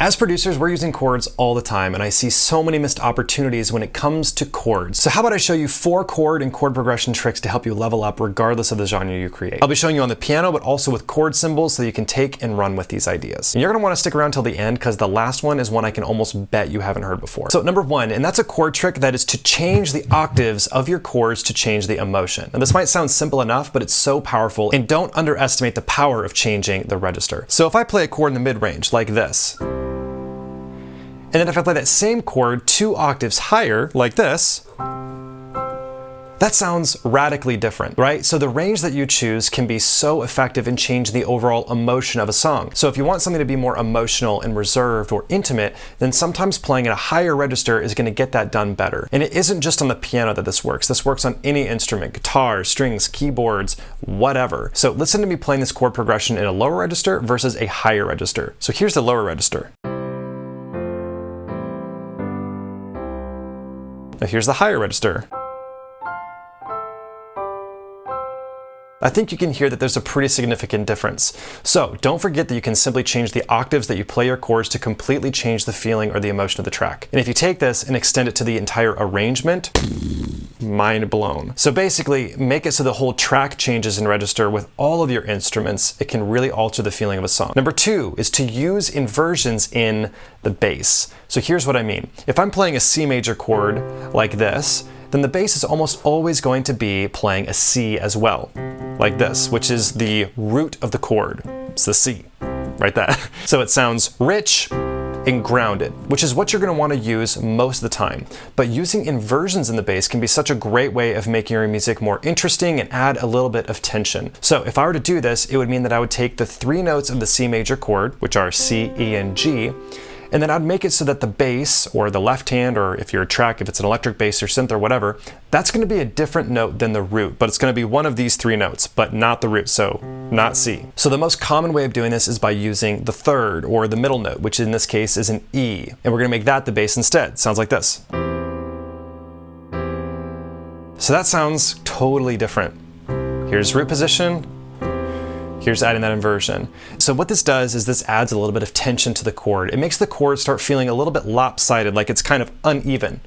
As producers, we're using chords all the time, and I see so many missed opportunities when it comes to chords. So how about I show you 4 chord and chord progression tricks to help you level up regardless of the genre you create. I'll be showing you on the piano, but also with chord symbols so you can take and run with these ideas. And you're gonna wanna stick around till the end because the last one is one I can almost bet you haven't heard before. So number 1, and that's a chord trick that is to change the octaves of your chords to change the emotion. Now this might sound simple enough, but it's so powerful, and don't underestimate the power of changing the register. So if I play a chord in the mid-range like this, and then if I play that same chord 2 octaves higher, like this, that sounds radically different, right? So the range that you choose can be so effective in changing the overall emotion of a song. So if you want something to be more emotional and reserved or intimate, then sometimes playing at a higher register is gonna get that done better. And it isn't just on the piano that this works. This works on any instrument, guitar, strings, keyboards, whatever. So listen to me playing this chord progression in a lower register versus a higher register. So here's the lower register. Now here's the higher register. I think you can hear that there's a pretty significant difference. So don't forget that you can simply change the octaves that you play your chords to completely change the feeling or the emotion of the track. And if you take this and extend it to the entire arrangement, mind blown. So basically, make it so the whole track changes in register with all of your instruments. It can really alter the feeling of a song. Number 2 is to use inversions in the bass. So here's what I mean. If I'm playing a C major chord like this, then the bass is almost always going to be playing a C as well, like this, which is the root of the chord. It's the C, right there. So it sounds rich and grounded, which is what you're gonna wanna use most of the time. But using inversions in the bass can be such a great way of making your music more interesting and add a little bit of tension. So if I were to do this, it would mean that I would take the 3 notes of the C major chord, which are C, E, and G, and then I'd make it so that the bass, or the left hand, or if you're a track, if it's an electric bass or synth or whatever, that's gonna be a different note than the root, but it's gonna be one of these 3 notes, but not the root, so not C. So the most common way of doing this is by using the 3rd, or the middle note, which in this case is an E, and we're gonna make that the bass instead. Sounds like this. So that sounds totally different. Here's root position. Here's adding that inversion. So what this does is this adds a little bit of tension to the chord. It makes the chord start feeling a little bit lopsided, like it's kind of uneven.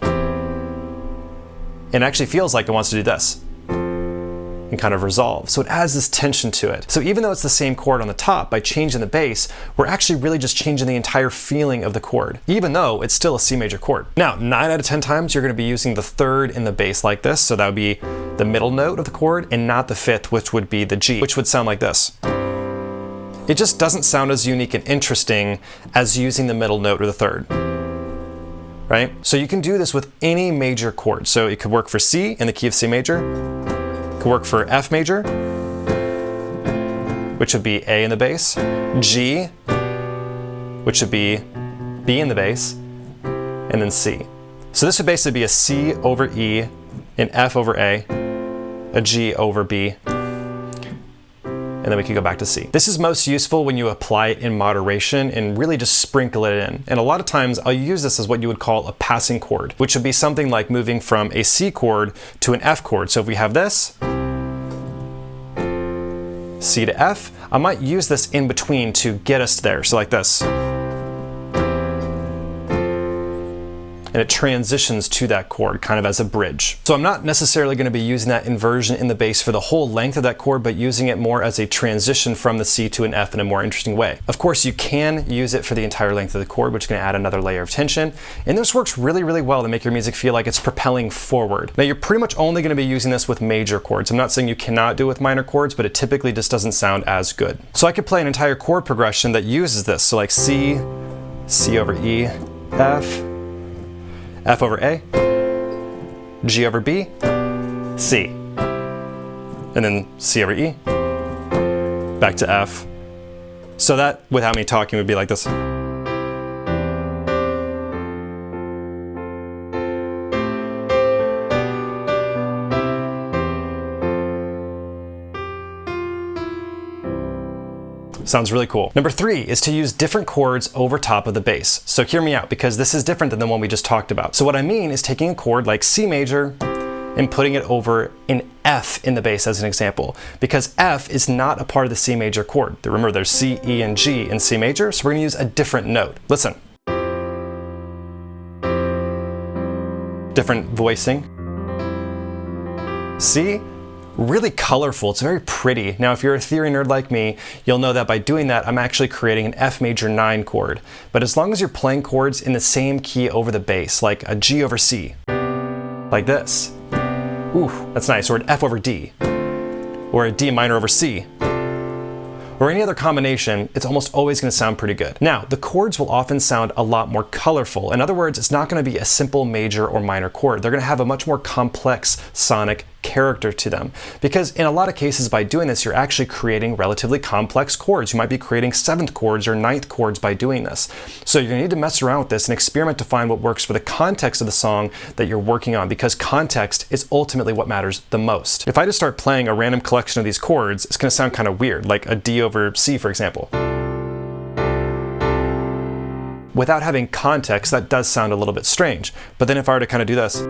It actually feels like it wants to do this and kind of resolve. So it adds this tension to it. So even though it's the same chord on the top, by changing the bass, we're actually really just changing the entire feeling of the chord, even though it's still a C major chord. Now, 9 out of 10 times, you're gonna be using the 3rd in the bass like this. So that would be the middle note of the chord and not the 5th, which would be the G, which would sound like this. It just doesn't sound as unique and interesting as using the middle note or the 3rd. Right? So you can do this with any major chord. So it could work for C in the key of C major. It could work for F major, which would be A in the bass. G, which would be B in the bass, and then C. So this would basically be a C over E, an F over a G over B, and then we can go back to C. This is most useful when you apply it in moderation and really just sprinkle it in. And a lot of times I'll use this as what you would call a passing chord, which would be something like moving from a C chord to an F chord. So if we have this, C to F, I might use this in between to get us there. So like this. And it transitions to that chord kind of as a bridge. So I'm not necessarily going to be using that inversion in the bass for the whole length of that chord, but using it more as a transition from the C to an F in a more interesting way. Of course, you can use it for the entire length of the chord, which is going to add another layer of tension. And this works really, really well to make your music feel like it's propelling forward. Now, you're pretty much only going to be using this with major chords. I'm not saying you cannot do it with minor chords, but it typically just doesn't sound as good. So I could play an entire chord progression that uses this. So like C, C over E, F, F over A, G over B, C, and then C over E, back to F. So that, without me talking, would be like this. Sounds really cool. Number 3 is to use different chords over top of the bass. So hear me out, because this is different than the one we just talked about. So what I mean is taking a chord like C major and putting it over an F in the bass as an example, because F is not a part of the C major chord. Remember, there's C, E, and G in C major, so we're gonna use a different note. Listen. different voicing. See? Really colorful, it's very pretty. Now if you're a theory nerd like me, you'll know that by doing that I'm actually creating an F major 9 chord. But as long as you're playing chords in the same key over the bass, like a G over C, like this. Ooh, that's nice. Or an F over D, or a D minor over C, or any other combination, it's almost always going to sound pretty good. Now, the chords will often sound a lot more colorful. In other words, it's not going to be a simple major or minor chord. They're going to have a much more complex sonic character to them. Because in a lot of cases by doing this, you're actually creating relatively complex chords. You might be creating 7th chords or 9th chords by doing this. So you're going to need to mess around with this and experiment to find what works for the context of the song that you're working on, because context is ultimately what matters the most. If I just start playing a random collection of these chords, it's going to sound kind of weird, like a D over C, for example. Without having context, that does sound a little bit strange. But then if I were to kind of do this,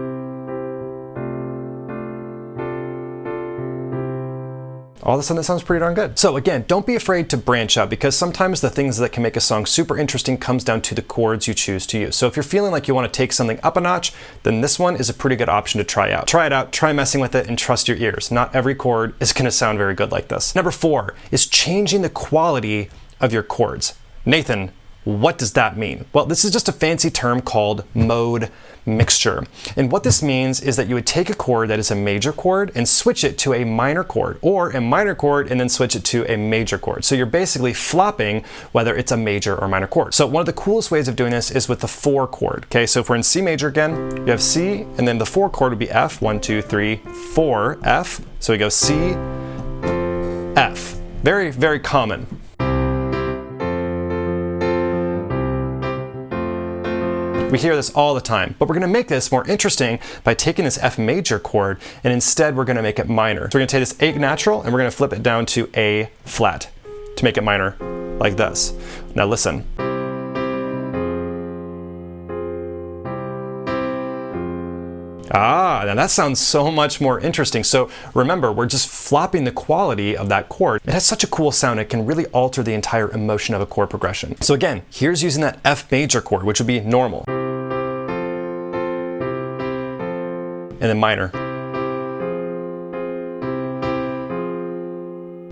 all of a sudden that sounds pretty darn good. So again, don't be afraid to branch out, because sometimes the things that can make a song super interesting comes down to the chords you choose to use. So if you're feeling like you want to take something up a notch, then this one is a pretty good option to try out. Try it out, try messing with it, and trust your ears. Not every chord is going to sound very good like this. Number 4 is changing the quality of your chords. Nathan, what does that mean? Well, this is just a fancy term called mode mixture. And what this means is that you would take a chord that is a major chord and switch it to a minor chord, or a minor chord and then switch it to a major chord. So you're basically flopping whether it's a major or minor chord. So one of the coolest ways of doing this is with the 4 chord. Okay, so if we're in C major again, you have C, and then the 4 chord would be F, 1, 2, 3, 4, F. So we go C, F. Very, very common. We hear this all the time, but we're going to make this more interesting by taking this F major chord, and instead we're going to make it minor. So we're going to take this A natural and we're going to flip it down to A flat to make it minor, like this. Now listen. Now that sounds so much more interesting. So remember, we're just flopping the quality of that chord. It has such a cool sound, it can really alter the entire emotion of a chord progression. So again, here's using that F major chord, which would be normal. And then minor.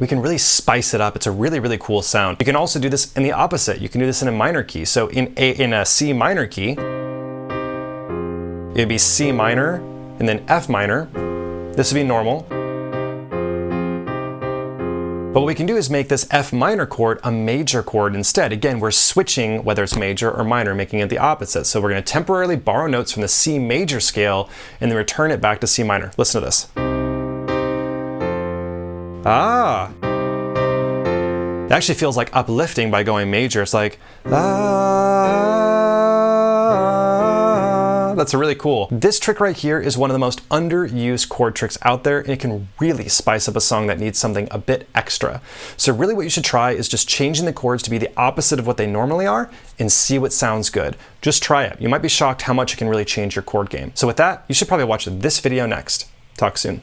We can really spice it up. It's a really, really cool sound. You can also do this in the opposite. You can do this in a minor key. So in a C minor key, it'd be C minor and then F minor. This would be normal. But what we can do is make this F minor chord a major chord instead. Again, we're switching whether it's major or minor, making it the opposite. So we're going to temporarily borrow notes from the C major scale and then return it back to C minor. Listen to this. It actually feels like uplifting by going major. It's like, that's really cool. This trick right here is one of the most underused chord tricks out there, and it can really spice up a song that needs something a bit extra. So really what you should try is just changing the chords to be the opposite of what they normally are and see what sounds good. Just try it. You might be shocked how much it can really change your chord game. So with that, you should probably watch this video next. Talk soon.